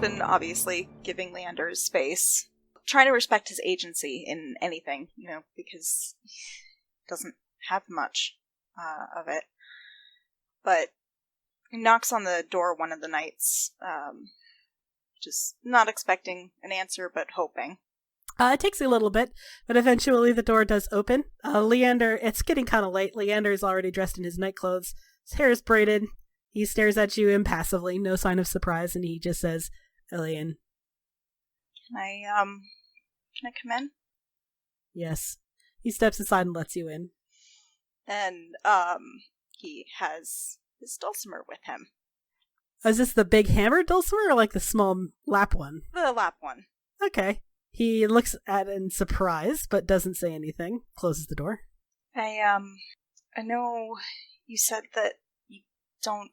been obviously giving Leander's space, trying to respect his agency in anything, because he doesn't have much of it. But he knocks on the door one of the nights, just not expecting an answer, but hoping. It takes a little bit, but eventually the door does open. Leander, it's getting kind of late. Leander's already dressed in his night clothes. His hair is braided. He stares at you impassively, no sign of surprise, and he just says, "Elian, Can I come in?" Yes. He steps aside and lets you in. And, he has his dulcimer with him. Is this the big hammered dulcimer or like the small lap one? The lap one. Okay. He looks at it in surprise, but doesn't say anything. Closes the door. I know you said that you don't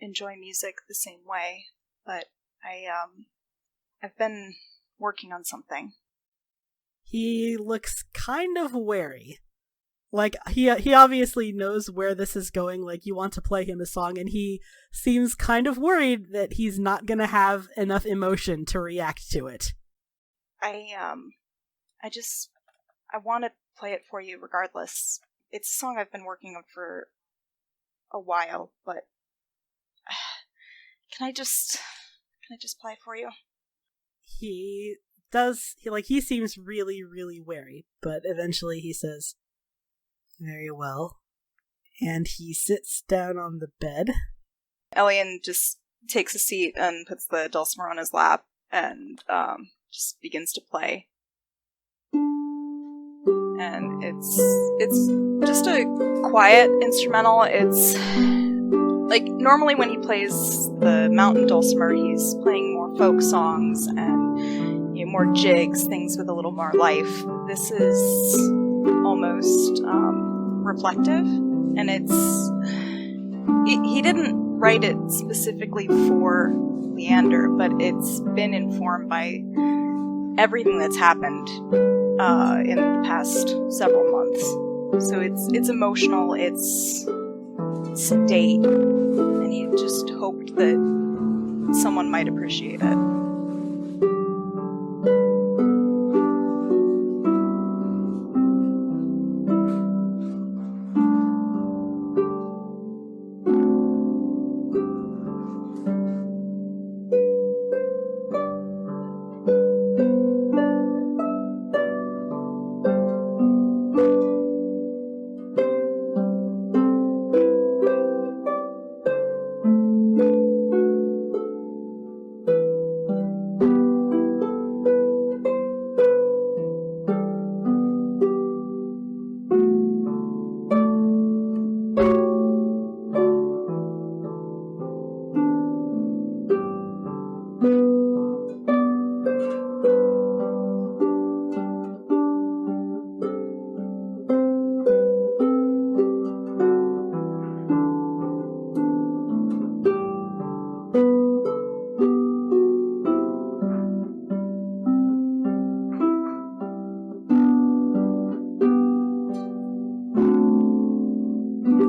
enjoy music the same way, but I've been working on something. He looks kind of wary. Like, he obviously knows where this is going, like, you want to play him a song, and he seems kind of worried that he's not gonna have enough emotion to react to it. I want to play it for you regardless. It's a song I've been working on for a while, but can I just play it for you? He seems really, really wary, but eventually he says, "Very well." And he sits down on the bed. Elian just takes a seat and puts the dulcimer on his lap and just begins to play. And it's just a quiet instrumental. It's like normally when he plays the mountain dulcimer, he's playing more folk songs and more jigs, things with a little more life. This is almost reflective, and he didn't write it specifically for Leander, but it's been informed by everything that's happened in the past several months. So it's emotional, it's sedate, and he just hoped that someone might appreciate it.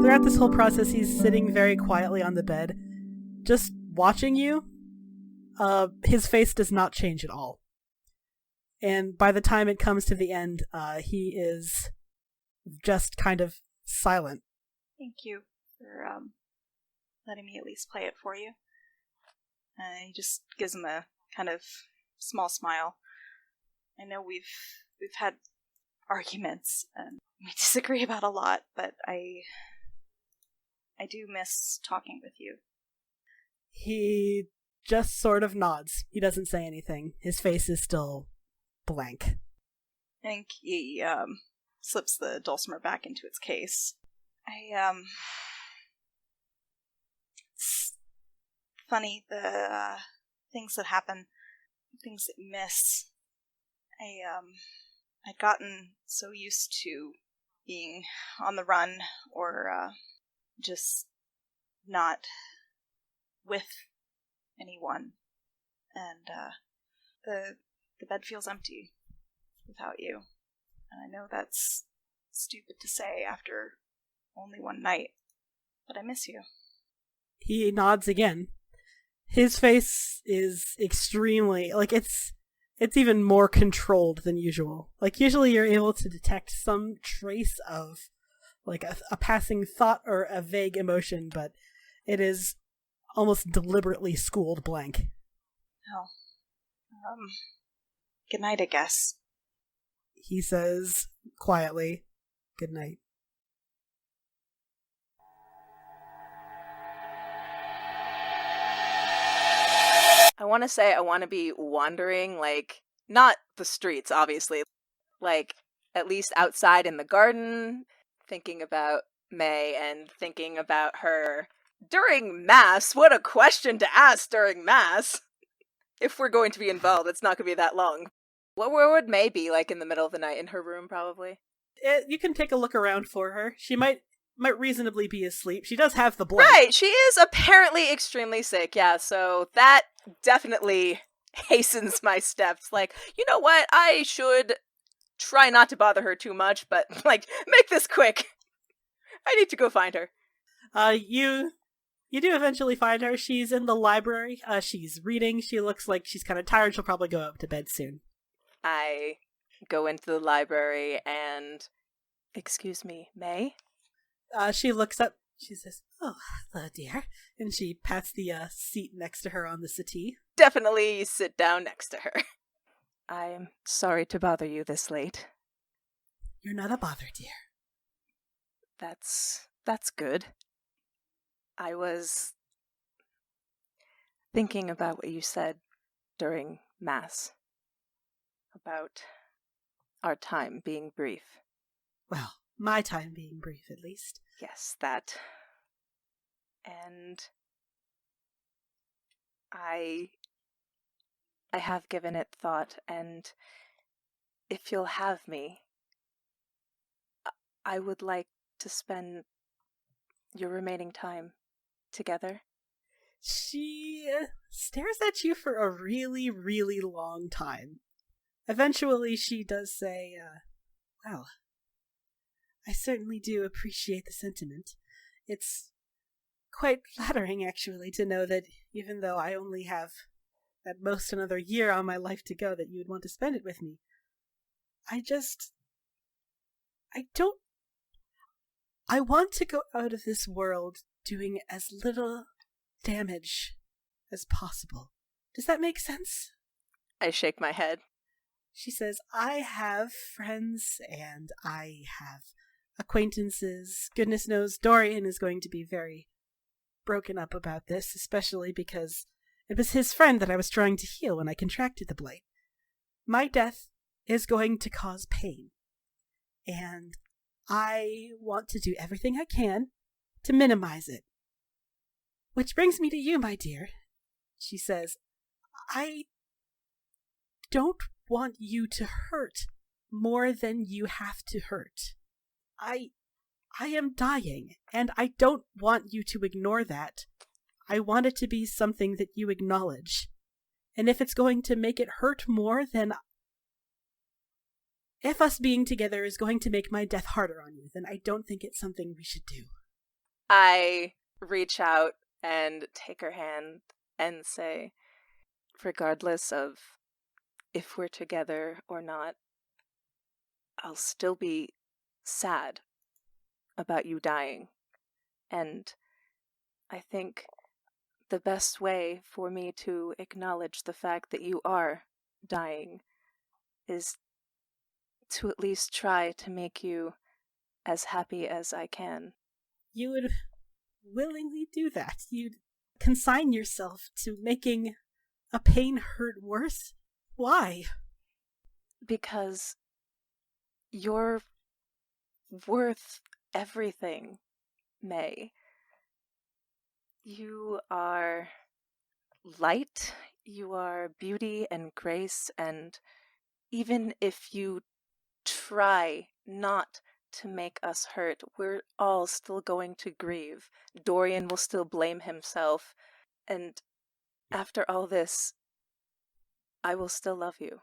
Throughout this whole process, he's sitting very quietly on the bed, just watching you. His face does not change at all. And by the time it comes to the end, he is just kind of silent. Thank you for letting me at least play it for you. He just gives him a kind of small smile. I know we've had arguments and we disagree about a lot, but I do miss talking with you. He just sort of nods. He doesn't say anything. His face is still blank. I think he slips the dulcimer back into its case. It's funny, the things that happen, things that you miss. I'd gotten so used to being on the run or just not with anyone, and the bed feels empty without you. And I know that's stupid to say after only one night, but I miss you. He nods again, His face is extremely, like, it's even more controlled than usual. Like, usually you're able to detect some trace of, like, a passing thought or a vague emotion, but it is almost deliberately schooled blank. Oh. Good night, I guess. He says quietly, good night. I want to say I want to be wandering, like, not the streets, obviously, like, at least outside in the garden, thinking about May and thinking about her during Mass. What a question to ask during Mass! If we're going to be involved, it's not going to be that long. Where would May be, like, in the middle of the night? In her room, probably? You can take a look around for her. She might reasonably be asleep. She does have the blank. Right, she is apparently extremely sick, yeah, so that definitely hastens my steps. Like, you know what, I should try not to bother her too much, but, like, make this quick. I need to go find her. You do eventually find her. She's in the library. She's reading. She looks like she's kind of tired. She'll probably go up to bed soon. I go into the library and... Excuse me, May? She looks up. She says, "Oh, hello, dear." And she pats the seat next to her on the settee. Definitely sit down next to her. I'm sorry to bother you this late. You're not a bother, dear. That's good. I was thinking about what you said during Mass. About our time being brief. Well, my time being brief, at least. Yes, that. And I have given it thought, and if you'll have me, I would like to spend your remaining time together. She stares at you for a really, really long time. Eventually, she does say, well, I certainly do appreciate the sentiment. It's quite flattering, actually, to know that even though I only have at most another year on my life to go, that you would want to spend it with me. I want to go out of this world doing as little damage as possible. Does that make sense? I shake my head. She says, I have friends and I have acquaintances. Goodness knows Dorian is going to be very broken up about this, especially because it was his friend that I was trying to heal when I contracted the blight. My death is going to cause pain, and I want to do everything I can to minimize it. Which brings me to you, my dear. She says, I don't want you to hurt more than you have to hurt. I am dying, and I don't want you to ignore that. I want it to be something that you acknowledge. And if it's going to make it hurt more, then if us being together is going to make my death harder on you, then I don't think it's something we should do. I reach out and take her hand and say, regardless of if we're together or not, I'll still be sad about you dying. And I think the best way for me to acknowledge the fact that you are dying is to at least try to make you as happy as I can. You would willingly do that? You'd consign yourself to making a pain hurt worse? Why? Because you're worth everything, May. You are light, you are beauty and grace, and even if you try not to make us hurt, we're all still going to grieve. Dorian will still blame himself, and after all this, I will still love you.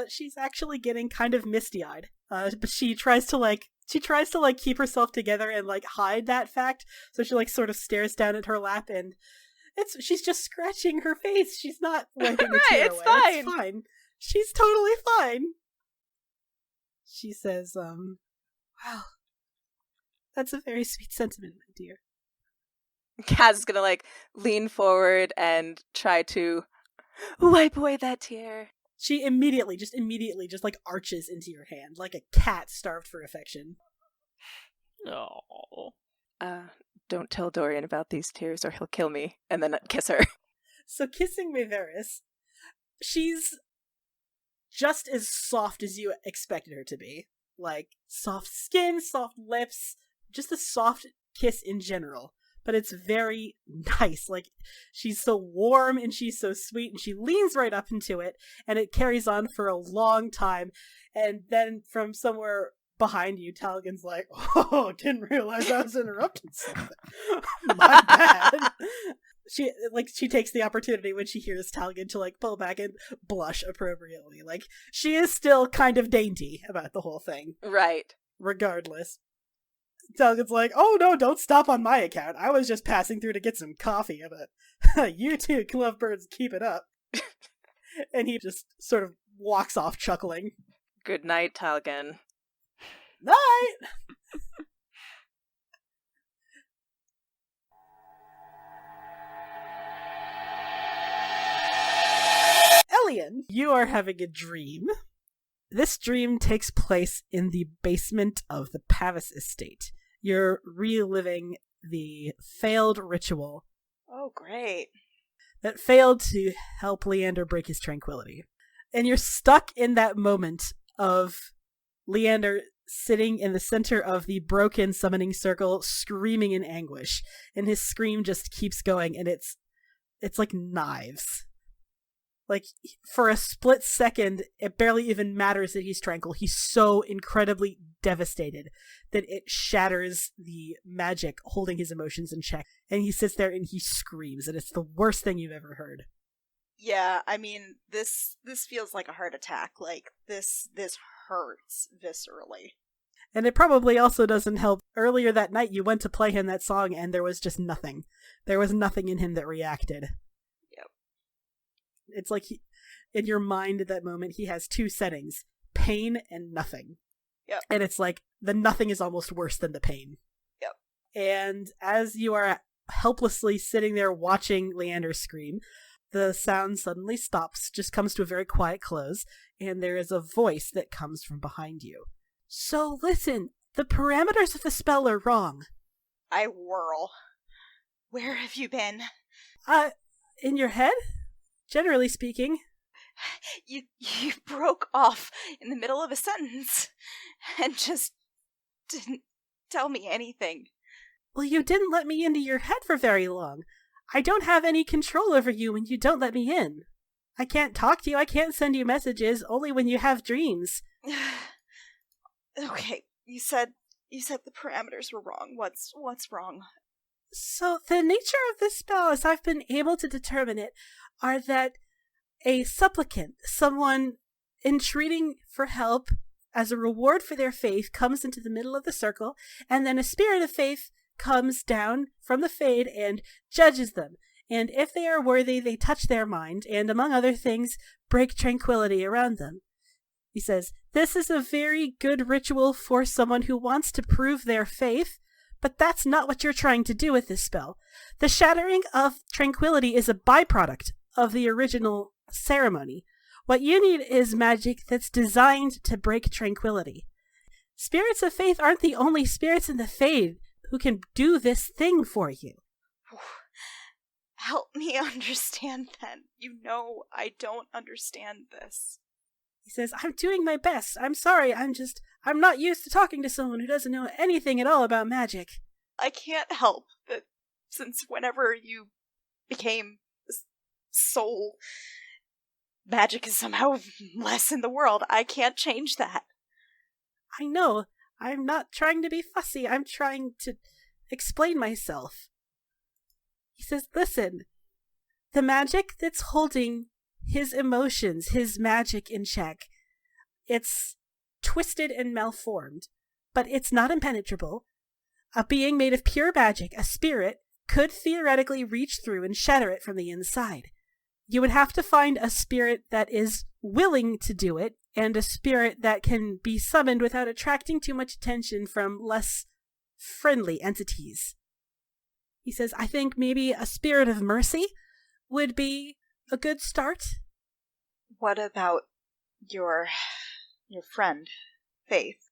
She's actually getting kind of misty-eyed. But she tries to keep herself together and hide that fact. So she sort of stares down at her lap, and She's just scratching her face. She's not wiping a Right, tear it's away. fine. It's fine. She's totally fine. She says, wow, that's a very sweet sentiment, my dear. Kaz is gonna lean forward and try to wipe away that tear. She immediately just arches into your hand like a cat starved for affection. Oh. Don't tell Dorian about these tears or he'll kill me. And then kiss her. So kissing Mayveris, she's just as soft as you expected her to be. Like, soft skin, soft lips, just a soft kiss in general. But it's very nice. Like, she's so warm and she's so sweet, and she leans right up into it, and it carries on for a long time. And then from somewhere behind you, Talgan's like, oh, didn't realize I was interrupting something. My bad. She takes the opportunity when she hears Talgan to pull back and blush appropriately. Like, she is still kind of dainty about the whole thing. Right. Regardless. Talgan's like, oh no, don't stop on my account. I was just passing through to get some coffee, but you two lovebirds keep it up. And he just sort of walks off chuckling. Good night, Talgan. Night! Elian, you are having a dream. This dream takes place in the basement of the Pavus Estate. You're reliving the failed ritual. Oh, great. That failed to help Leander break his tranquility. And you're stuck in that moment of Leander sitting in the center of the broken summoning circle, screaming in anguish. And his scream just keeps going, and it's like knives. Like, for a split second, it barely even matters that he's tranquil. He's so incredibly devastated that it shatters the magic holding his emotions in check. And he sits there and he screams, and it's the worst thing you've ever heard. Yeah, I mean, this feels like a heart attack. Like, this hurts viscerally. And it probably also doesn't help. Earlier that night, you went to play him that song, and there was just nothing. There was nothing in him that reacted. It's like in your mind at that moment, he has two settings, pain and nothing. Yep. And it's like the nothing is almost worse than the pain. Yep. And as you are helplessly sitting there watching Leander scream, the sound suddenly stops, just comes to a very quiet close, and there is a voice that comes from behind you. So listen, the parameters of the spell are wrong. I whirl. Where have you been? In your head? Generally speaking. You broke off in the middle of a sentence and just didn't tell me anything. Well, you didn't let me into your head for very long. I don't have any control over you when you don't let me in. I can't talk to you, I can't send you messages, only when you have dreams. Okay, you said the parameters were wrong. What's wrong? So, the nature of this spell, as I've been able to determine it, are that a supplicant, someone entreating for help as a reward for their faith, comes into the middle of the circle, and then a spirit of faith comes down from the fade and judges them. And if they are worthy, they touch their mind, and among other things, break tranquility around them. He says, this is a very good ritual for someone who wants to prove their faith, but that's not what you're trying to do with this spell. The shattering of tranquility is a byproduct of the original ceremony. What you need is magic that's designed to break tranquility. Spirits of faith aren't the only spirits in the Fade who can do this thing for you. Help me understand then. You know I don't understand this. He says, I'm doing my best. I'm sorry, I'm not used to talking to someone who doesn't know anything at all about magic. I can't help that since whenever you became soul, magic is somehow less in the world. I can't change that. I know. I'm not trying to be fussy. I'm trying to explain myself. He says, listen, the magic that's holding his emotions, his magic in check, it's twisted and malformed, but it's not impenetrable. A being made of pure magic, a spirit, could theoretically reach through and shatter it from the inside. You would have to find a spirit that is willing to do it, and a spirit that can be summoned without attracting too much attention from less friendly entities. He says, I think maybe a spirit of mercy would be a good start. What about your friend, Faith?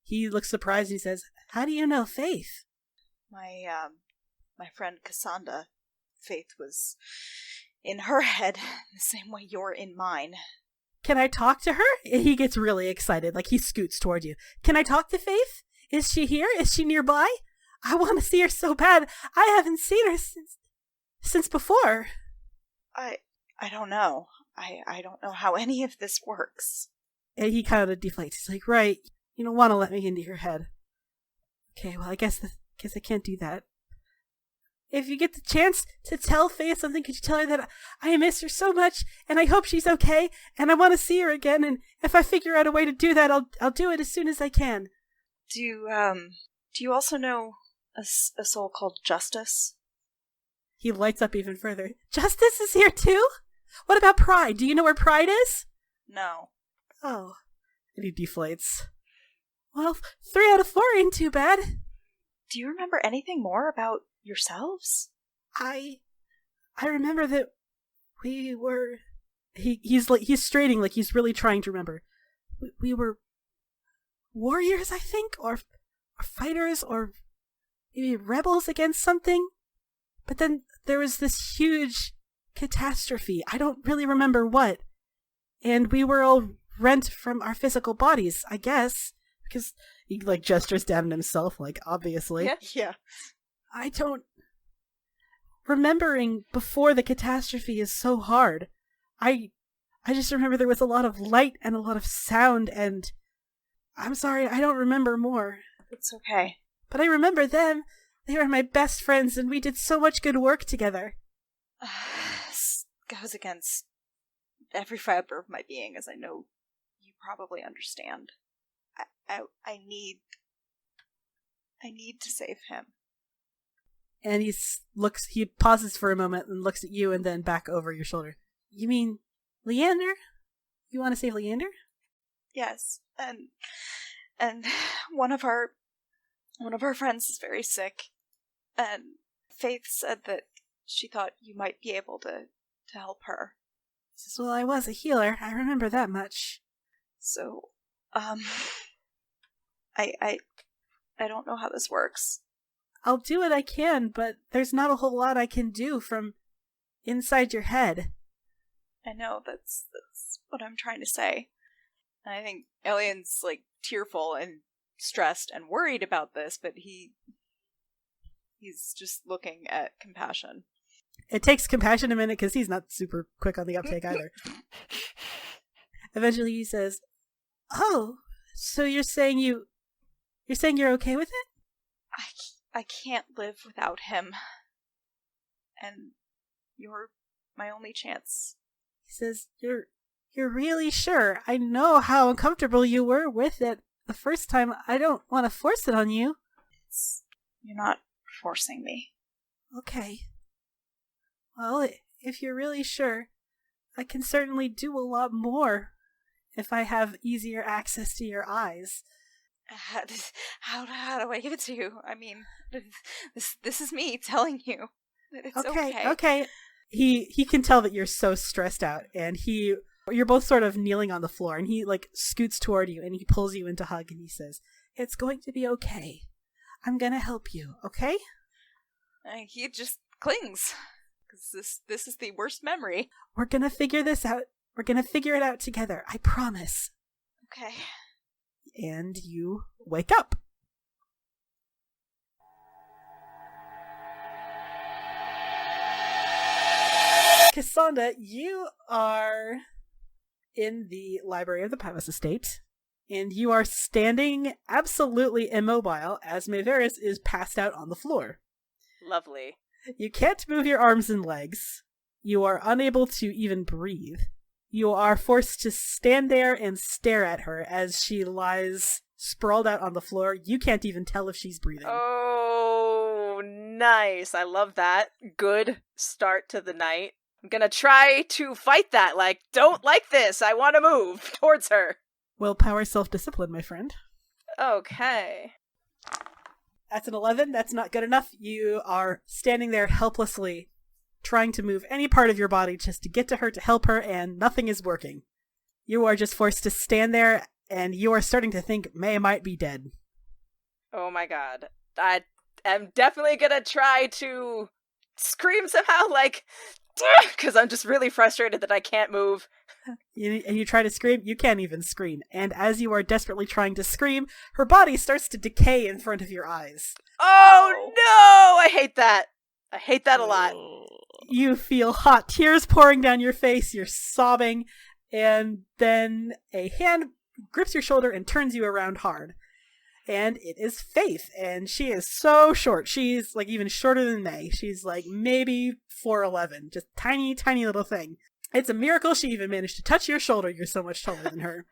He looks surprised and he says, how do you know Faith? My friend Cassandra, Faith was in her head the same way you're in mine. Can I talk to her? He gets really excited, like he scoots toward you. Can I talk to Faith? Is she here? Is she nearby? I want to see her so bad. I haven't seen her since before. I don't know. I don't know how any of this works. And he kind of deflates. He's like, right, you don't want to let me into your head. Okay, well, I guess I can't do that. If you get the chance to tell Faith something, could you tell her that I miss her so much, and I hope she's okay, and I want to see her again, and if I figure out a way to do that, I'll do it as soon as I can. Do you also know a soul called Justice? He lights up even further. Justice is here too? What about Pride? Do you know where Pride is? No. Oh. And he deflates. Well, 3 out of 4 ain't too bad. Do you remember anything more about yourselves? I remember that we were... He's straining like he's really trying to remember. We were warriors, I think? Or fighters? Or maybe rebels against something? But then there was this huge catastrophe. I don't really remember what. And we were all rent from our physical bodies, I guess. Because he, like, gestures down at himself, like, obviously. Yeah. I don't... Remembering before the catastrophe is so hard. I just remember there was a lot of light and a lot of sound, and... I'm sorry, I don't remember more. It's okay. But I remember them. They were my best friends, and we did so much good work together. This goes against every fiber of my being, as I know you probably understand. I need to save him. And he pauses for a moment and looks at you and then back over your shoulder. You mean Leander? You want to save Leander? Yes, and one of our friends is very sick, and Faith said that she thought you might be able to help her. He says, well, I was a healer. I remember that much. So, I don't know how this works. I'll do what I can, but there's not a whole lot I can do from inside your head. I know, that's what I'm trying to say. And I think Elian's, like, tearful and stressed and worried about this, but he's just looking at Compassion. It takes Compassion a minute because he's not super quick on the uptake either. Eventually he says, oh, so you're saying you're okay with it? I can't live without him. And you're my only chance. He says, You're really sure? I know how uncomfortable you were with it the first time. I don't want to force it on you. You're not forcing me. Okay. Well, if you're really sure, I can certainly do a lot more if I have easier access to your eyes. How do I give it to you? I mean, this is me telling you that it's okay. Okay. He can tell that you're so stressed out, and you're both sort of kneeling on the floor, and he, like, scoots toward you, and he pulls you into hug, and he says, it's going to be okay. I'm gonna help you, okay? He just clings, because this is the worst memory. We're gonna figure this out. We're gonna figure it out together. I promise. Okay. And you wake up. Cassandra, you are in the library of the Pavus Estate, and you are standing absolutely immobile as Maevaris is passed out on the floor. Lovely. You can't move your arms and legs. You are unable to even breathe. You are forced to stand there and stare at her as she lies sprawled out on the floor. You can't even tell if she's breathing. Oh, Nice. I love that. Good start to the night. I'm gonna try to fight that. Like, don't like this. I want to move towards her. Willpower, self-discipline, my friend. Okay. That's an 11. That's not good enough. You are standing there helplessly, trying to move any part of your body just to get to her, to help her, and nothing is working. You are just forced to stand there, and you are starting to think May might be dead. Oh my god. I am definitely gonna try to scream somehow, like, because I'm just really frustrated that I can't move. And you try to scream, you can't even scream. And as you are desperately trying to scream, her body starts to decay in front of your eyes. Oh no! I hate that. I hate that a lot. You feel hot tears pouring down your face, you're sobbing, and then a hand grips your shoulder and turns you around hard. And it is Faith, and she is so short. She's like even shorter than May. She's like maybe 4'11", just tiny, tiny little thing. It's a miracle she even managed to touch your shoulder. You're so much taller than her.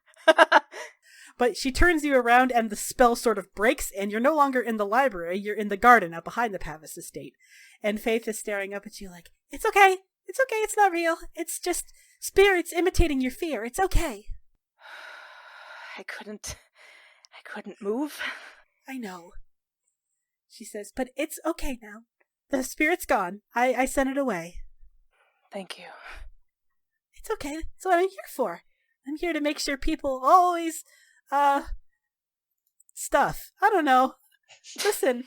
But she turns you around and the spell sort of breaks, and you're no longer in the library. You're in the garden out behind the Pavus Estate. And Faith is staring up at you like, it's okay. It's okay. It's not real. It's just spirits imitating your fear. It's okay. I couldn't move. I know. She says, but it's okay now. The spirit's gone. I sent it away. Thank you. It's okay. That's what I'm here for. I'm here to make sure people always, stuff. I don't know. Listen.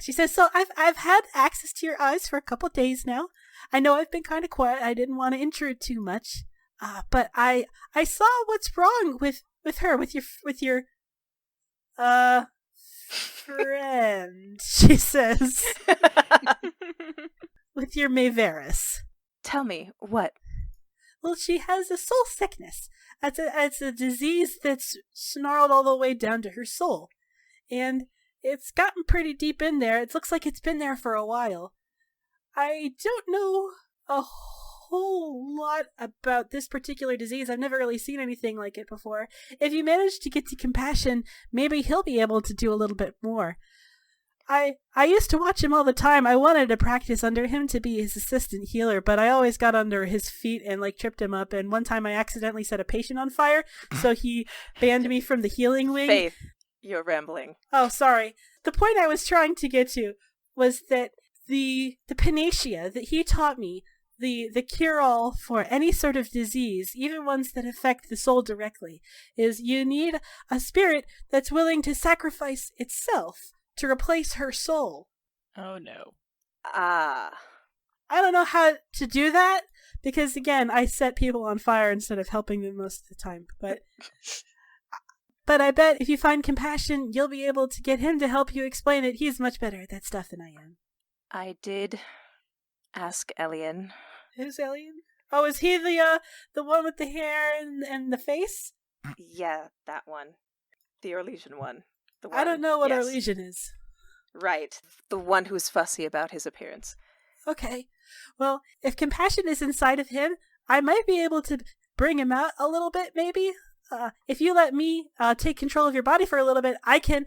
She says, so I've had access to your eyes for a couple days now. I know I've been kind of quiet. I didn't want to intrude too much. But I saw what's wrong with her, with your friend, she says. With your Mayveris. Tell me, what? Well, she has a soul sickness. It's a disease that's snarled all the way down to her soul. And it's gotten pretty deep in there. It looks like it's been there for a while. I don't know a whole lot about this particular disease. I've never really seen anything like it before. If you manage to get to Compassion, maybe he'll be able to do a little bit more. I used to watch him all the time. I wanted to practice under him to be his assistant healer, but I always got under his feet and tripped him up. And one time I accidentally set a patient on fire, so he banned me from the healing wing. Faith, you're rambling. Oh, sorry. The point I was trying to get to was that the panacea that he taught me, the cure-all for any sort of disease, even ones that affect the soul directly, is you need a spirit that's willing to sacrifice itself to replace her soul. Oh no. I don't know how to do that, because again, I set people on fire instead of helping them most of the time. But I bet if you find Compassion, you'll be able to get him to help you explain it. He's much better at that stuff than I am. I did ask Elian. Who's Elian? Oh, is he the one with the hair and the face? Yeah, that one. The Orlesian one. The one. I don't know what yes. Orlesian is. Right. The one who's fussy about his appearance. Okay. Well, if Compassion is inside of him, I might be able to bring him out a little bit, maybe. If you let me take control of your body for a little bit, I can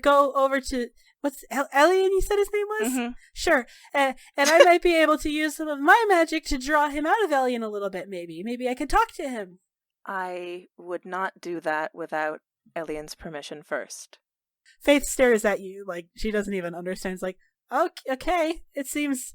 go over to... What's Elian, you said his name was? Mm-hmm. Sure. And I might be able to use some of my magic to draw him out of Elian a little bit, maybe. Maybe I could talk to him. I would not do that without Elian's permission first. Faith stares at you like she doesn't even understand. It's like, okay, it seems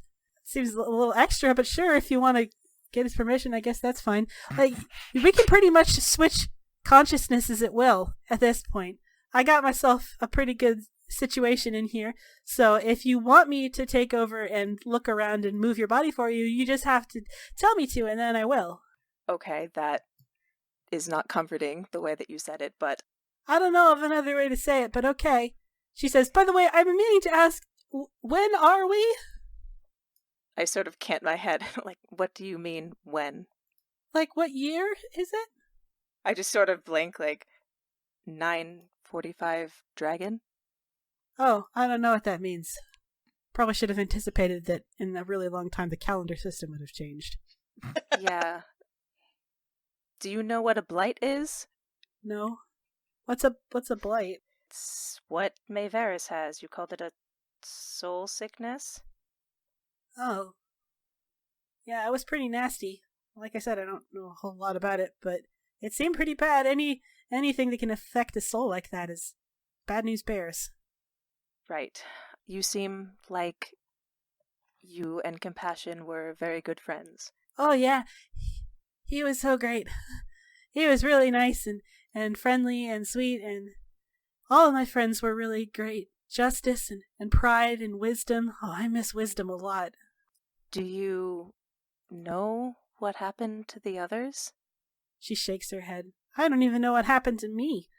a little extra, but sure, if you want to get his permission, I guess that's fine. Like, we can pretty much switch consciousnesses at will at this point. I got myself a pretty good situation in here, so if you want me to take over and look around and move your body for you, you just have to tell me to, and then I will. Okay, that is not comforting the way that you said it, but... I don't know of another way to say it, but okay. She says, by the way, I've been meaning to ask, when are we? I sort of cant my head. Like, what do you mean, when? Like, what year is it? I just sort of blink, like, 945 dragon? Oh, I don't know what that means. Probably should have anticipated that in a really long time the calendar system would have changed. Yeah. Do you know what a blight is? No. What's a blight? It's what Mayveris has. You called it a soul sickness? Oh. Yeah, it was pretty nasty. Like I said, I don't know a whole lot about it, but it seemed pretty bad. Anything that can affect a soul like that is bad news bears. Right. You seem like you and Compassion were very good friends. Oh, yeah. He was so great. He was really nice and friendly and sweet, and all of my friends were really great. Justice and pride and wisdom. Oh, I miss wisdom a lot. Do you know what happened to the others? She shakes her head. I don't even know what happened to me.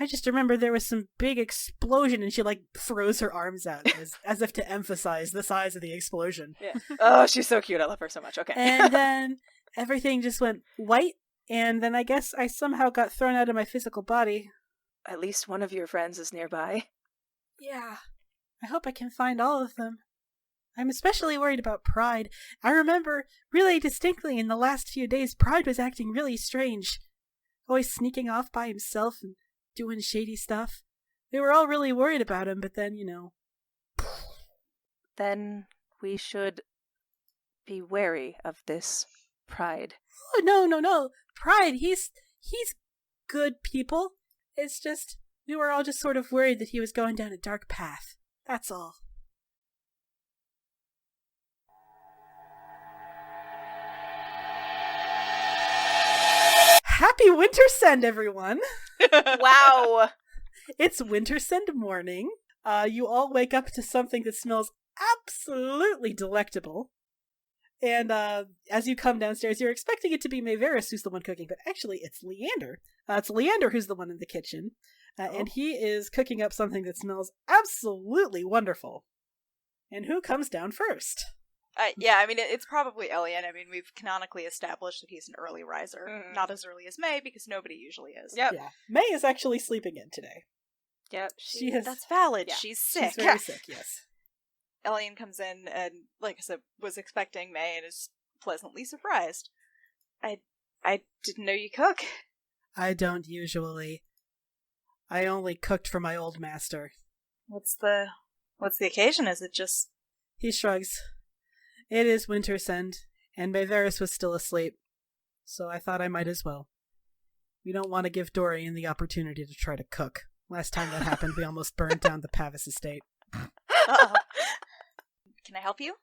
I just remember there was some big explosion, and she, throws her arms out as if to emphasize the size of the explosion. Yeah. Oh, she's so cute. I love her so much. Okay. And then everything just went white, and then I guess I somehow got thrown out of my physical body. At least one of your friends is nearby. Yeah. I hope I can find all of them. I'm especially worried about Pride. I remember really distinctly in the last few days, Pride was acting really strange. Always sneaking off by himself and doing shady stuff. We were all really worried about him, but then, Then we should be wary of this Pride. Oh, no. Pride, he's good people. It's just, we were all just sort of worried that he was going down a dark path. That's all. Happy Wintersend, everyone! Wow! It's Wintersend morning. You all wake up to something that smells absolutely delectable. And as you come downstairs, you're expecting it to be Mayveris who's the one cooking, but actually it's Leander. It's Leander who's the one in the kitchen. And he is cooking up something that smells absolutely wonderful. And who comes down first? It's probably Elian. We've canonically established that he's an early riser. Not as early as May, because nobody usually is. Yep. Yeah. May is actually sleeping in today. Yep. That's valid. Yeah. She's sick. She's very sick, yes. Elian comes in and, like I said, was expecting May and is pleasantly surprised. I didn't know you cook. I don't usually. I only cooked for my old master. What's the occasion? Is it just... He shrugs. It is Wintersend, and Mayveris was still asleep, so I thought I might as well. We don't want to give Dorian the opportunity to try to cook. Last time that happened, we almost burned down the Pavus Estate. Uh-oh. Can I help you?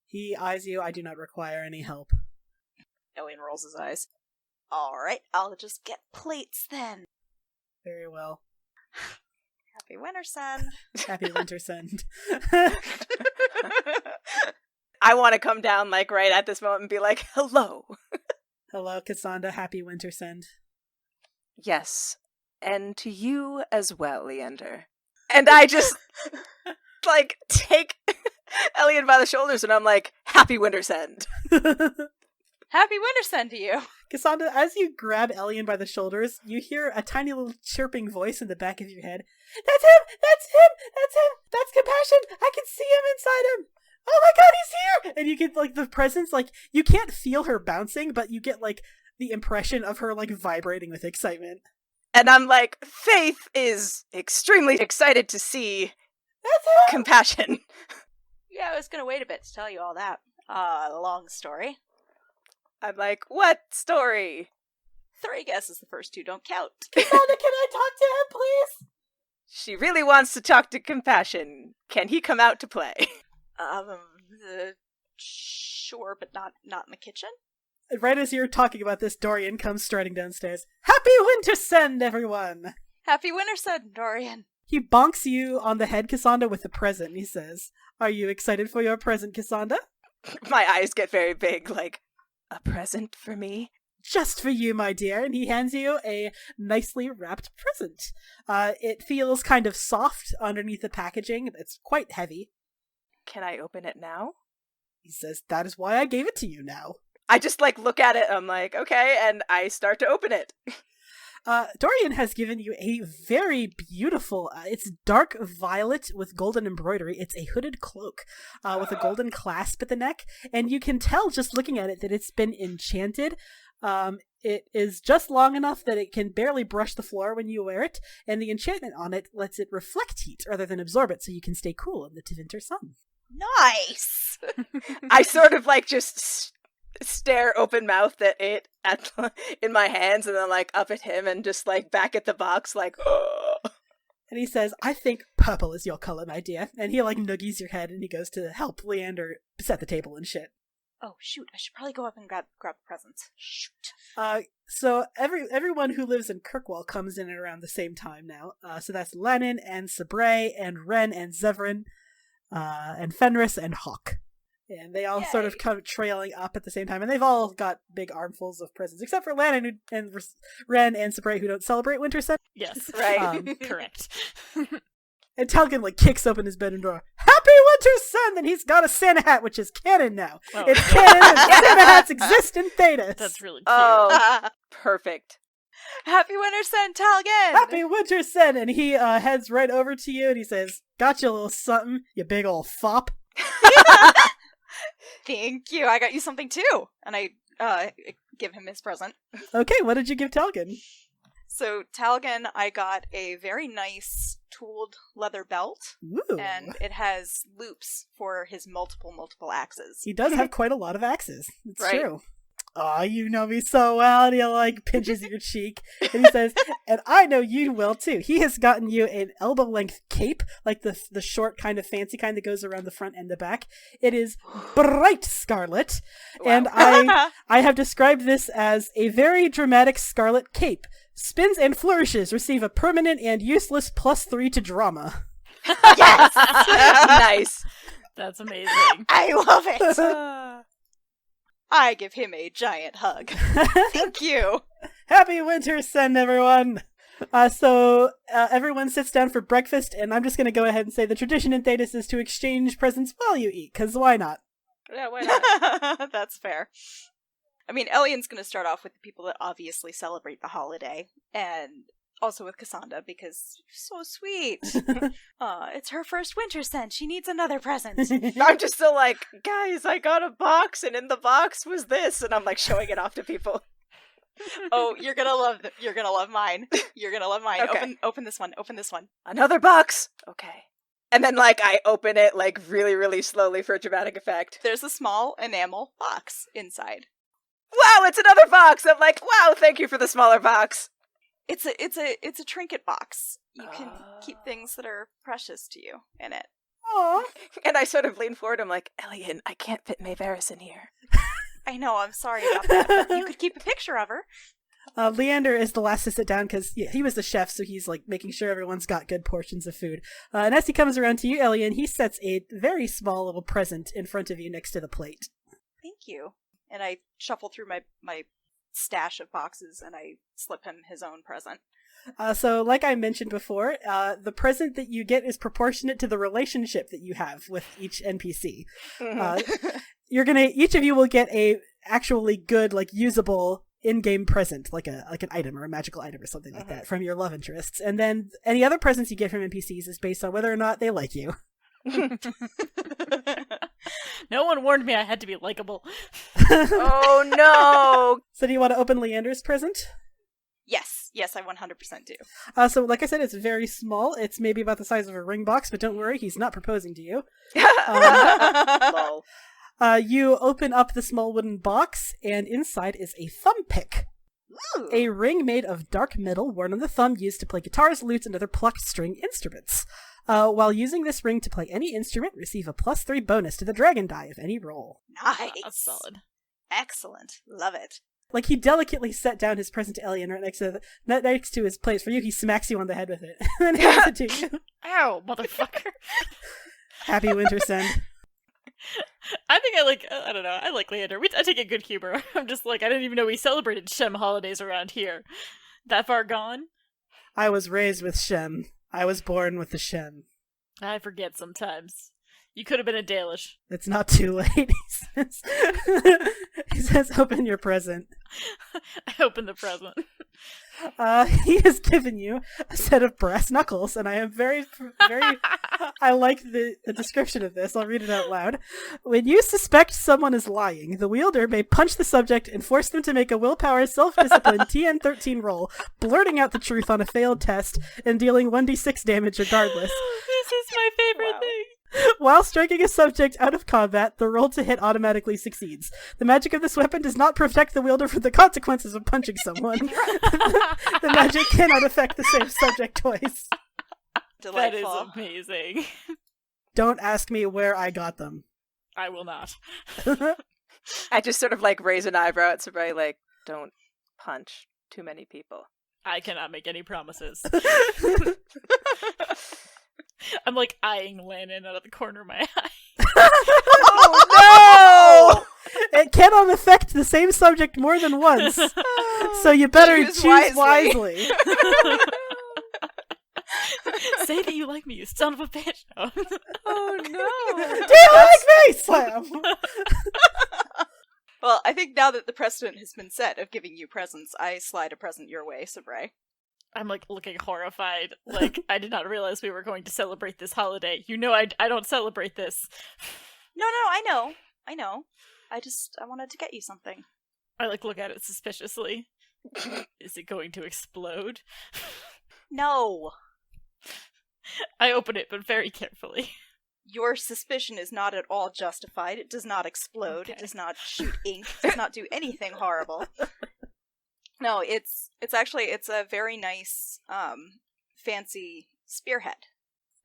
He eyes you. I do not require any help. Elian rolls his eyes. Alright, I'll just get plates then. Very well. Happy Wintersend. Happy Wintersend. I want to come down right at this moment and be like, hello. Hello, Cassandra. Happy Wintersend. Yes, and to you as well, Leander. And I just, take Elian by the shoulders and I'm like, happy Wintersend. Happy Wintersend to you. Cassandra, as you grab Elian by the shoulders, you hear a tiny little chirping voice in the back of your head. That's him! That's him! That's him! That's Compassion! I can see him inside him! Oh my god, he's here! And you get, the presence, you can't feel her bouncing, but you get, the impression of her, vibrating with excitement. And I'm like, Faith is extremely excited to see Compassion. Yeah, I was gonna wait a bit to tell you all that. Long story. I'm like, what story? 3 guesses, the first 2 don't count. Cassandra, can I talk to him, please? She really wants to talk to Compassion. Can he come out to play? Sure, but not in the kitchen. Right as you're talking about this, Dorian comes striding downstairs. Happy Wintersend, everyone! Happy Wintersend, Dorian. He bonks you on the head, Cassandra, with a present. He says, "Are you excited for your present, Cassandra?" My eyes get very big, a present for me? Just for you, my dear. And he hands you a nicely wrapped present. It feels kind of soft underneath the packaging. It's quite heavy. Can I open it now? He says, "That is why I gave it to you now." I just look at it, I'm like, okay, and I start to open it. Dorian has given you a very beautiful, it's dark violet with golden embroidery. It's a hooded cloak with a golden clasp at the neck, and you can tell just looking at it that it's been enchanted. It is just long enough that it can barely brush the floor when you wear it, and the enchantment on it lets it reflect heat rather than absorb it, so you can stay cool in the winter sun. Nice! I sort of like just stare open mouthed at it in my hands, and then like up at him and just like back at the box like And he says, I think purple is your color, my dear. And he like noogies your head and he goes to help Leander set the table and shit. Oh shoot, I should probably go up and grab the presents. Shoot. So everyone who lives in Kirkwall comes in at around the same time now. So that's Lennon and Sabray and Ren and Zevran, and Fenris and Hawk. And they all sort of come trailing up at the same time, and they've all got big armfuls of presents, except for Lannon and Ren and Sabray, who don't celebrate Wintersend. Yes, right. Correct. And Talgan like kicks open his bedroom door. Happy Wintersend! And he's got a Santa hat, which is canon now. Oh. It's canon, and Santa hats exist in Thetis. That's really cute. Oh, perfect. Happy Wintersend, Talgan! Happy Wintersend! And he heads right over to you, and he says, "Got you a little something, you big old fop." Thank you. I got you something too. And I give him his present. Okay, what did you give Talgan? So Talgan, I got a very nice tooled leather belt. Ooh. And it has loops for his multiple axes. He does have quite a lot of axes. It's Right. true. Aw, you know me so well. And he like pinches your cheek. And he says, and I know you will too. He has gotten you an elbow-length cape, like the short kind of fancy kind that goes around the front and the back. It is bright scarlet. Wow. And I have described this as a very dramatic scarlet cape. Spins and flourishes receive a permanent and useless +3 to drama. Yes! Nice. That's amazing. I love it! I give him a giant hug. Thank you! Happy Wintersend, everyone! So everyone sits down for breakfast, and I'm just going to go ahead and say the tradition in Thetis is to exchange presents while you eat, because why not? Yeah, why not? That's fair. I mean, Elian's going to start off with the people that obviously celebrate the holiday, and also with Cassandra, because so sweet. It's her first Wintersend. She needs another present. I'm just still like, guys, I got a box, and in the box was this, and I'm like showing it off to people. Oh, you're gonna love mine. You're gonna love mine. Okay. Open this one. Open this one. Another box. Okay. And then like I open it like really, really slowly for dramatic effect. There's a small enamel box inside. Wow, it's another box. I'm like, wow, thank you for the smaller box. It's a trinket box. You can keep things that are precious to you in it. Aww. And I sort of lean forward. I'm like, Elian, I can't fit Mayveris in here. I know, I'm sorry about that, but you could keep a picture of her. Leander is the last to sit down because he was the chef, so he's like making sure everyone's got good portions of food. And as he comes around to you, Elian, he sets a very small little present in front of you next to the plate. Thank you. And I shuffle through my stash of boxes and I slip him his own present. So like I mentioned before, the present that you get is proportionate to the relationship that you have with each NPC. Each of you will get a actually good, like usable in-game present, like an item or a magical item or something like that from your love interests. And then any other presents you get from NPCs is based on whether or not they like you. No one warned me I had to be likable. Oh no! So do you want to open Leander's present? Yes, I 100% do. So like I said, it's very small. It's maybe about the size of a ring box, but don't worry, he's not proposing to you. Lol. You open up the small wooden box, and inside is a thumb pick. Ooh. A ring made of dark metal worn on the thumb used to play guitars, lutes, and other plucked string instruments. While using this ring to play any instrument, receive a +3 bonus to the dragon die of any roll. Nice. That's solid. Excellent. Love it. Like, he delicately set down his present to Elian right next to his place. For you, he smacks you on the head with it, and then hands it to you. Ow, motherfucker. Happy Wintersend. I think I don't know, I like Leander. I take a good humor. I'm just like, I didn't even know we celebrated Shem holidays around here. That far gone? I was raised with Shem. I was born with the Shem. I forget sometimes. You could have been a Dalish. It's not too late, he says, open your present. I open the present. He has given you a set of brass knuckles, and I am very, I like the description of this. I'll read it out loud. When you suspect someone is lying, the wielder may punch the subject and force them to make a willpower self-discipline TN13 roll, blurting out the truth on a failed test and dealing 1d6 damage regardless. This is my favorite thing. While striking a subject out of combat, the roll to hit automatically succeeds. The magic of this weapon does not protect the wielder from the consequences of punching someone. The magic cannot affect the same subject twice. Delightful. That is amazing. Don't ask me where I got them. I will not. I just sort of like raise an eyebrow at somebody like, don't punch too many people. I cannot make any promises. I'm like eyeing Lannon out of the corner of my eye. Oh no! It cannot affect the same subject more than once. So you better choose wisely. Say that you like me, you son of a bitch. Oh, Oh no! Do you like me? Slam. Well, I think now that the precedent has been set of giving you presents, I slide a present your way, Sabray. I'm like looking horrified. Like, I did not realize we were going to celebrate this holiday. You know, I don't celebrate this. No, I know. I wanted to get you something. I like look at it suspiciously. Is it going to explode? No. I open it, but very carefully. Your suspicion is not at all justified. It does not explode. Okay. It does not shoot ink. It does not do anything horrible. No, it's a very nice, fancy spearhead.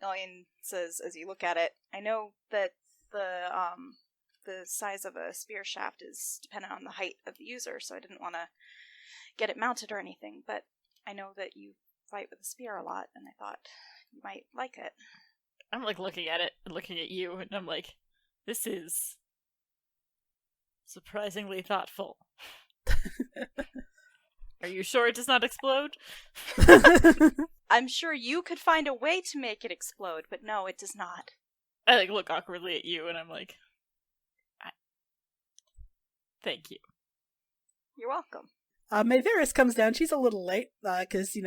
Elian says as you look at it, I know that the size of a spear shaft is dependent on the height of the user, so I didn't want to get it mounted or anything, but I know that you fight with a spear a lot, and I thought you might like it. I'm like looking at it and looking at you, and I'm like, this is surprisingly thoughtful. Are you sure it does not explode? I'm sure you could find a way to make it explode, but no, it does not. I like look awkwardly at you, and I'm like, thank you. You're welcome. Mayveris comes down. She's a little late, because,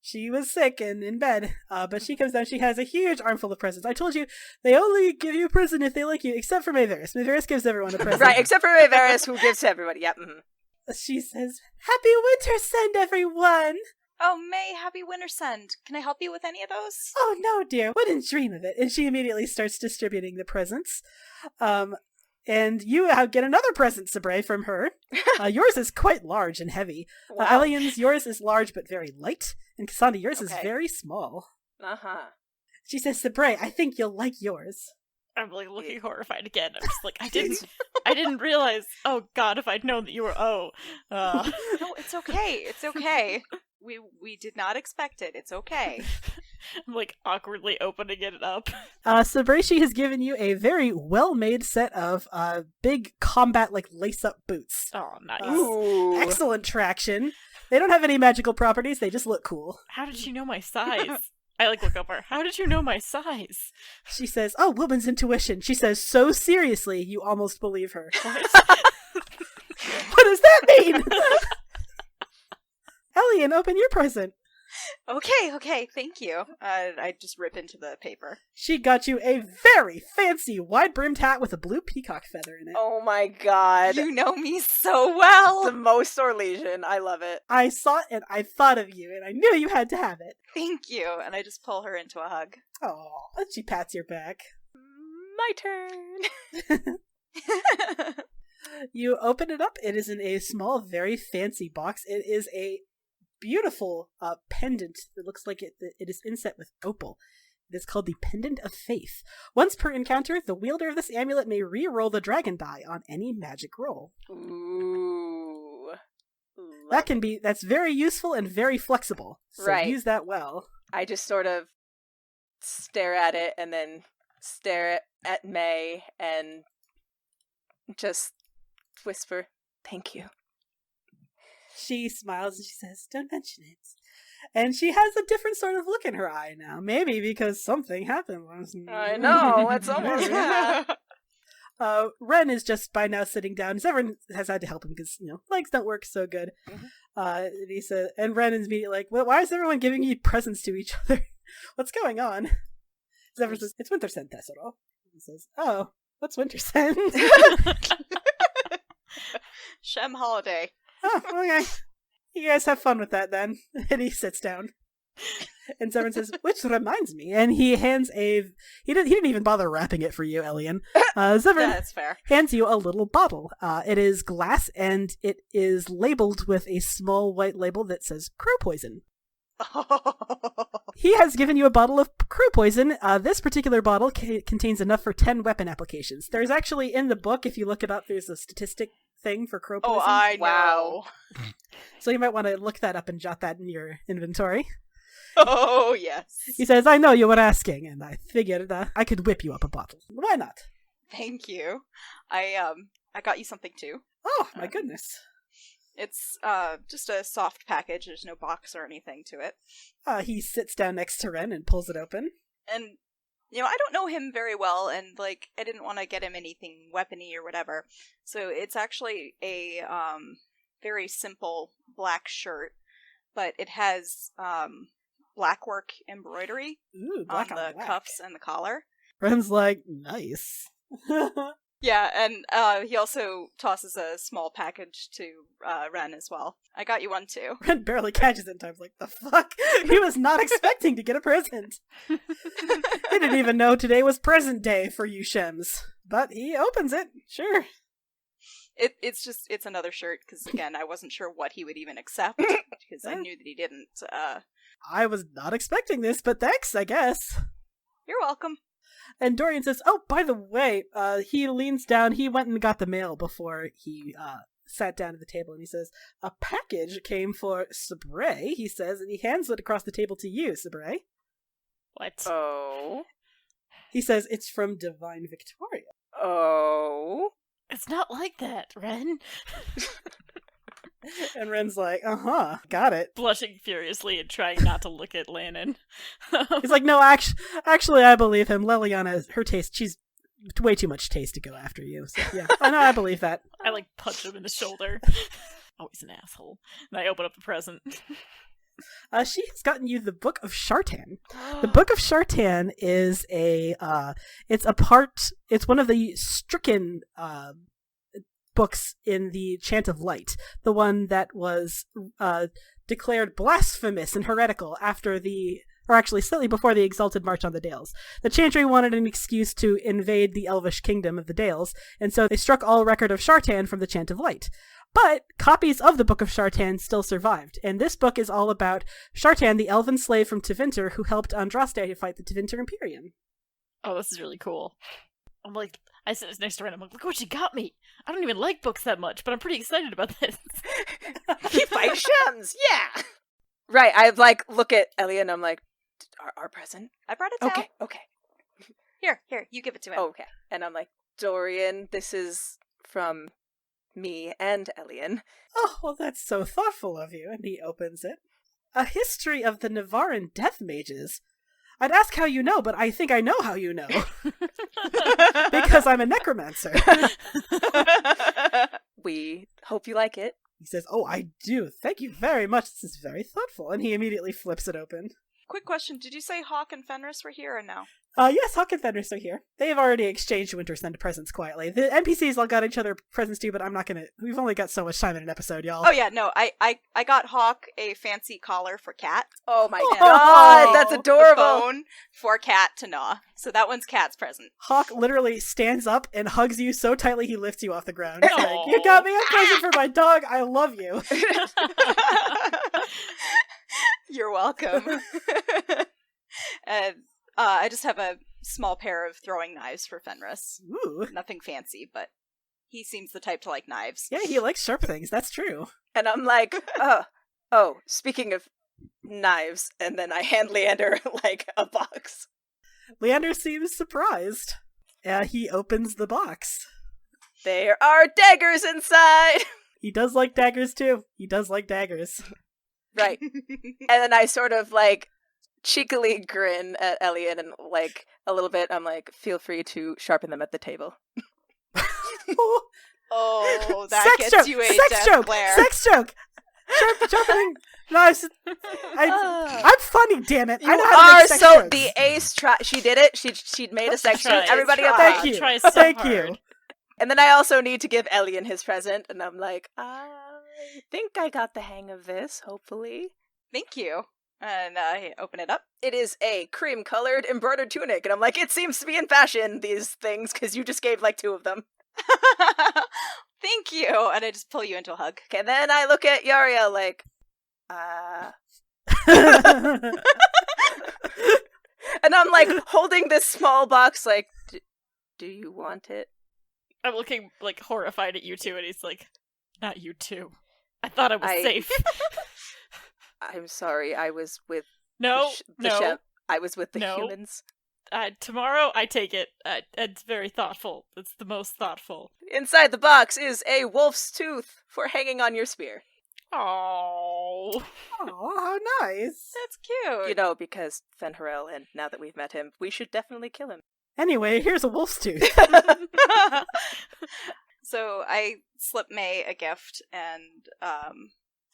she was sick and in bed. But she comes down. She has a huge armful of presents. I told you, they only give you a present if they like you, except for Mayveris. Mayveris gives everyone a present. Right, except for Mayveris, who gives to everybody. Yep. Mm-hmm. She says, "Happy Wintersend, everyone!" Oh, May, happy Wintersend. Can I help you with any of those? Oh, no, dear. Wouldn't dream of it. And she immediately starts distributing the presents. And you get another present, Sabray, from her. Yours is quite large and heavy. Wow. Elian's, yours is large but very light. And Cassandra, yours is Okay. very small. Uh-huh. She says, Sabray, I think you'll like yours. I'm like looking horrified again. I'm just like, I didn't realize. Oh God, if I'd known that you were. No, it's okay. It's okay. We did not expect it. It's okay. I'm like awkwardly opening it up. Sabray has given you a very well-made set of big combat, lace-up boots. Oh, nice. Ooh. Excellent traction. They don't have any magical properties. They just look cool. How did you know my size? I look over. How did you know my size? She says, "Oh, woman's intuition." She says so seriously, you almost believe her. What? What does that mean? Elian, open your present. Okay, thank you. I just rip into the paper. She got you a very fancy wide-brimmed hat with a blue peacock feather in it. Oh my god. You know me so well! The most Orlesian. I love it. I saw it and I thought of you, and I knew you had to have it. Thank you. And I just pull her into a hug. Oh, and she pats your back. My turn. You open it up. It is in a small, very fancy box. It is a beautiful pendant that looks like it is inset with opal. It is called the Pendant of Faith. Once per encounter, the wielder of this amulet may re-roll the dragon die on any magic roll. Ooh. That's very useful and very flexible. So Right. use that well. I just sort of stare at it and then stare at May and just whisper, "Thank you." She smiles and she says, "Don't mention it." And she has a different sort of look in her eye now. Maybe because something happened last night. I know, it's almost that. Ren is just by now sitting down. Everyone has had to help him because, legs don't work so good. Mhm. And he said, and Ren is immediately like, well, why is everyone giving you presents to each other? What's going on? Zephyr says, it's Wintersend, Tesoro. He says, oh, what's Wintersend? Shem holiday. Oh, okay. You guys have fun with that then. And he sits down. And Zephyr says, which reminds me. And he hands he didn't even bother wrapping it for you, Elian. Zephyr That's fair. hands you a little bottle. It is glass and it is labeled with a small white label that says crow poison. He has given you a bottle of crow poison. This particular bottle contains enough for 10 weapon applications. There's actually in the book, if you look it up, there's a statistic thing for crow poison. Oh, I know. Wow. So you might want to look that up and jot that in your inventory. Oh, yes. He says, I know you were asking, and I figured I could whip you up a bottle. Why not? Thank you. I got you something too. Oh, my goodness. It's just a soft package. There's no box or anything to it. He sits down next to Ren and pulls it open. And, I don't know him very well, and, I didn't want to get him anything weapony or whatever. So it's actually a very simple black shirt, but it has black work embroidery Ooh, black on the black. cuffs and the collar. Ren's like, nice. Yeah, and he also tosses a small package to Ren as well. I got you one too. Ren barely catches it in time. Like, the fuck? He was not expecting to get a present. He didn't even know today was present day for you Shems. But he opens it. Sure. It's another shirt, because again, I wasn't sure what he would even accept, because I knew that he didn't. I was not expecting this, but thanks, I guess. You're welcome. And Dorian says, oh, by the way, he leans down, he went and got the mail before he sat down at the table, and he says, a package came for Sabre, he says, and he hands it across the table to you, Sabre. What? Oh. He says, it's from Divine Victoria. Oh. It's not like that, Ren. And Ren's like, got it. Blushing furiously and trying not to look at Lannon. He's like, no, actually, I believe him. Leliana, her taste, she's way too much taste to go after you. So, yeah, I know, I believe that. I punch him in the shoulder. Oh, he's an asshole. And I open up the present. She has gotten you the Book of Shartan. The Book of Shartan is it's one of the stricken books in the Chant of Light, the one that was declared blasphemous and heretical slightly before the Exalted March on the Dales. The Chantry wanted an excuse to invade the Elvish kingdom of the Dales, and so they struck all record of Shartan from the Chant of Light. But copies of the Book of Shartan still survived, and this book is all about Shartan, the elven slave from Tevinter who helped Andraste fight the Tevinter Imperium. Oh, this is really cool. I'm like, I sit next to Ren, I'm like, look what you got me! I don't even like books that much, but I'm pretty excited about this. He fights Shems, yeah! Right, I look at Ellie and I'm like, our present? I brought it down. Okay. Here, you give it to him. Okay. And I'm like, Dorian, this is from me and Elian. Oh, well, that's so thoughtful of you. And he opens it. A history of the Navaran death mages. I'd ask how you know, but I think I know how you know. Because I'm a necromancer. We hope you like it. He says, oh, I do. Thank you very much. This is very thoughtful. And he immediately flips it open. Quick question, did you say Hawk and Fenris were here or no? Yes, Hawk and Fenris are here. They've already exchanged Wintersend presents quietly. The NPCs all got each other presents too, but I'm not gonna... We've only got so much time in an episode, y'all. Oh yeah, no, I got Hawk a fancy collar for Cat. Oh my Oh, god, that's The adorable! bone for Cat to gnaw. So that one's Cat's present. Hawk literally stands up and hugs you so tightly he lifts you off the ground. He's like, Aw. you got me a present for my dog. I love you. You're welcome. And I just have a small pair of throwing knives for Fenris. Ooh. Nothing fancy, but he seems the type to like knives. Yeah, he likes sharp things. That's true. And I'm like, oh, speaking of knives, and then I hand Leander, a box. Leander seems surprised. He opens the box. There are daggers inside! He does like daggers, too. He does like daggers. Right. And then I sort of, cheekily grin at Elliot and, a little bit, I'm like, feel free to sharpen them at the table. Oh, that sex gets joke, you a sex death joke, glare. sex joke. Sharpening knives. I'm funny, damn it. I know how to make sex jokes. The ace she did it. She'd made a sex joke. Everybody Thank applause. you. Try so Thank hard. you. And then I also need to give Elian his present, and I'm like, I think I got the hang of this, hopefully. Thank you. And I open it up. It is a cream-colored embroidered tunic, and I'm like, it seems to be in fashion, these things, because you just gave like 2 of them. Thank you. And I just pull you into a hug. Okay, then I look at Yariel like, and I'm like holding this small box like, do you want it? I'm looking like horrified at you two, and he's like, "Not you two. I thought I was safe." I'm sorry. I was with no. I was with the No. humans. Tomorrow, I take it. It's very thoughtful. It's the most thoughtful. Inside the box is a wolf's tooth for hanging on your spear. Oh, how nice. That's cute. You know, because Fenharel, and now that we've met him, we should definitely kill him. Anyway, here's a wolf's tooth. So I slip May a gift, and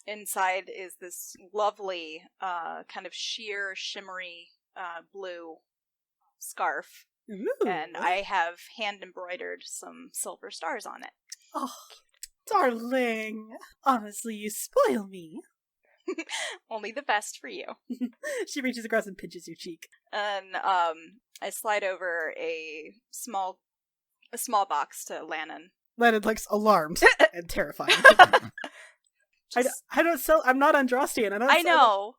inside is this lovely, kind of sheer, shimmery blue scarf. Ooh. And I have hand embroidered some silver stars on it. Oh, darling. Honestly, you spoil me. Only the best for you. She reaches across and pinches your cheek. And I slide over a small box to Lannon. Lannon looks alarmed and terrified. I don't sell. I'm not Andrastian. I know.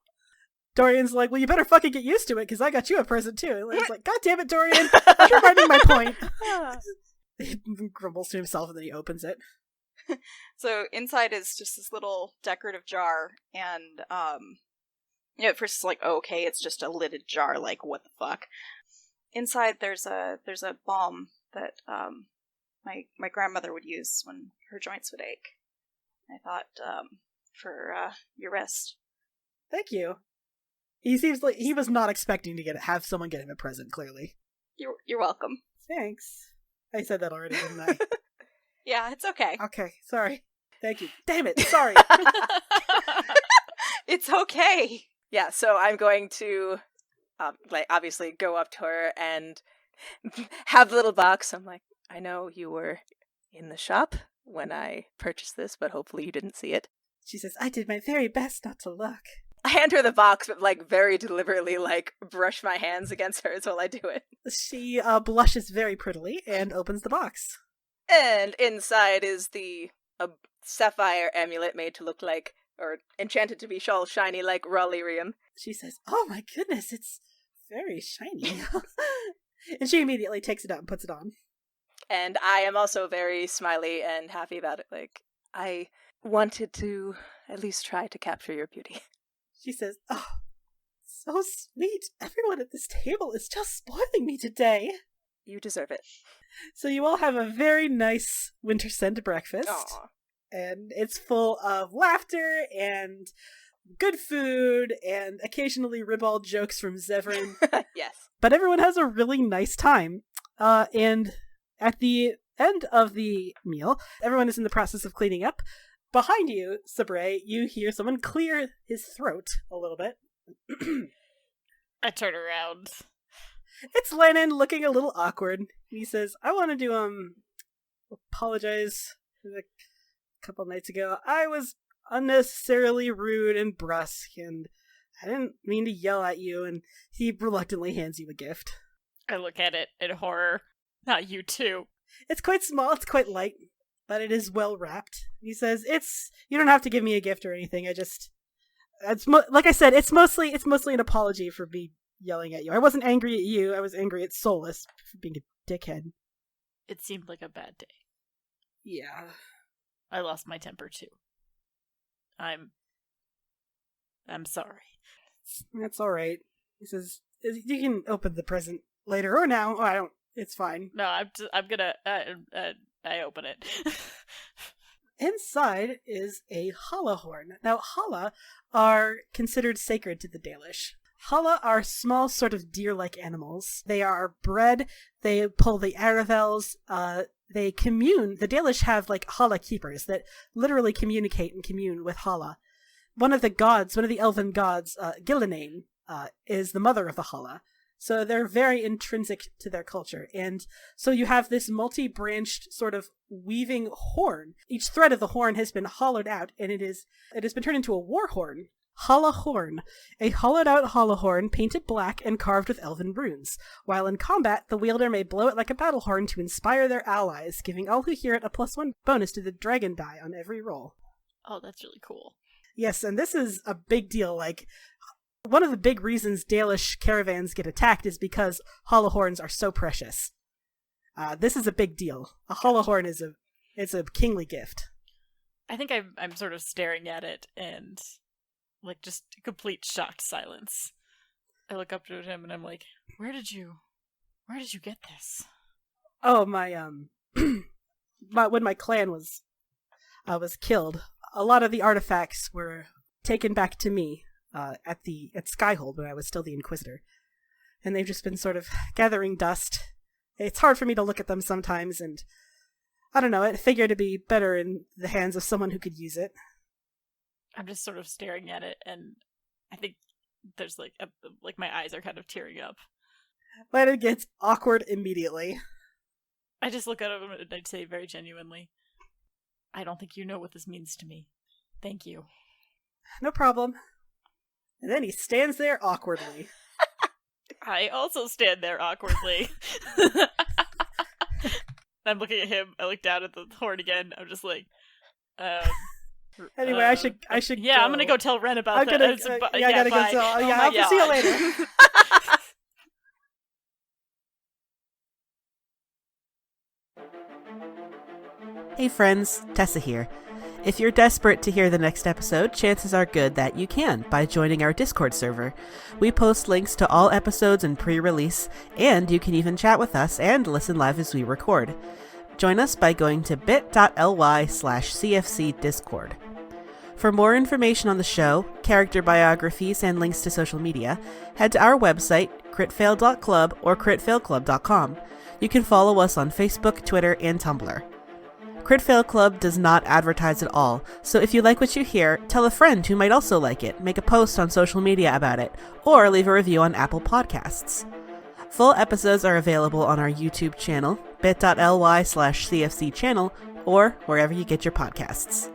Dorian's like, well, you better fucking get used to it, because I got you a present too. And Lannon's like, God damn it, Dorian! You're writing my point. He grumbles to himself, and then he opens it. So inside is just this little decorative jar, and at first it's like, oh, okay, it's just a lidded jar. Like, what the fuck? Inside there's a balm that my grandmother would use when her joints would ache. I thought for your wrist. Thank you. He seems like he was not expecting to have someone get him a present. Clearly. You're welcome. Thanks. I said that already, didn't I? Yeah, it's okay. Okay, sorry. Thank you. Damn it, sorry. It's okay. Yeah, so I'm going to, obviously go up to her and have the little box. I'm like, I know you were in the shop when I purchased this, but hopefully you didn't see it. She says, I did my very best not to look. I hand her the box, but, very deliberately, brush my hands against hers while I do it. She blushes very prettily and opens the box. And inside is the sapphire amulet made to look like, or enchanted to be all shiny like Rallyrium. She says, oh my goodness, it's very shiny. And she immediately takes it out and puts it on. And I am also very smiley and happy about it. I wanted to at least try to capture your beauty. She says, oh, so sweet. Everyone at this table is just spoiling me today. You deserve it. So you all have a very nice Wintersend breakfast. Aww. And it's full of laughter and good food and occasionally ribald jokes from Zevran. Yes. But everyone has a really nice time. And at the end of the meal, everyone is in the process of cleaning up. Behind you, Sabre, you hear someone clear his throat a little bit. I turn around. It's Lennon looking a little awkward. He says, I wanted to, apologize. A couple nights ago, I was unnecessarily rude and brusque, and I didn't mean to yell at you, and he reluctantly hands you a gift. I look at it in horror. Not you too. It's quite small, it's quite light, but it is well wrapped. He says, you don't have to give me a gift or anything, like I said, it's mostly an apology for me yelling at you. I wasn't angry at you, I was angry at Solus for being a dickhead. It seemed like a bad day. Yeah. I lost my temper too. I'm sorry. That's alright. He says, you can open the present later or now. Oh, I don't, it's fine. No, I'm gonna, I open it. Inside is a Hala horn. Now, Hala are considered sacred to the Dalish. Hala are small, sort of deer-like animals. They are bred, they pull the Aravels, they commune. The Dalish have like Hala keepers that literally communicate and commune with Hala. One of the elven gods, Ghilan, is the mother of the Hala. So they're very intrinsic to their culture. And so you have this multi-branched sort of weaving horn. Each thread of the horn has been hollowed out, and it has been turned into a war horn. Hala horn, a hollowed-out Hala horn painted black and carved with elven runes. While in combat, the wielder may blow it like a battle horn to inspire their allies, giving all who hear it a +1 bonus to the dragon die on every roll. Oh, that's really cool. Yes, and this is a big deal. Like, one of the big reasons Dalish caravans get attacked is because Hala horns are so precious. This is a big deal. A Hala horn is a kingly gift. I think I'm sort of staring at it and like just complete shocked silence. I look up to him and I'm like, where did you get this? Oh, when my clan was killed, a lot of the artifacts were taken back to me at Skyhold when I was still the Inquisitor, and they've just been sort of gathering dust. It's hard for me to look at them sometimes, and I don't know. I figured it'd be better in the hands of someone who could use it. I'm just sort of staring at it, and I think there's like my eyes are kind of tearing up. But it gets awkward immediately. I just look at him and I'd say very genuinely, I don't think you know what this means to me. Thank you. No problem. And then he stands there awkwardly. I also stand there awkwardly. I'm looking at him. I look down at the horn again. I'm just like, anyway, I should. Yeah, go. I'm gonna go tell Ren about I gotta bye. go tell. Oh I'll see you later. Hey friends, Tessa here. If you're desperate to hear the next episode, chances are good that you can by joining our Discord server. We post links to all episodes and pre-release, and you can even chat with us and listen live as we record. Join us by going to bit.ly/CFCDiscord. For more information on the show, character biographies, and links to social media, head to our website, critfail.club or critfailclub.com. You can follow us on Facebook, Twitter, and Tumblr. Crit Fail Club does not advertise at all, so if you like what you hear, tell a friend who might also like it, make a post on social media about it, or leave a review on Apple Podcasts. Full episodes are available on our YouTube channel, bit.ly/CFC channel, or wherever you get your podcasts.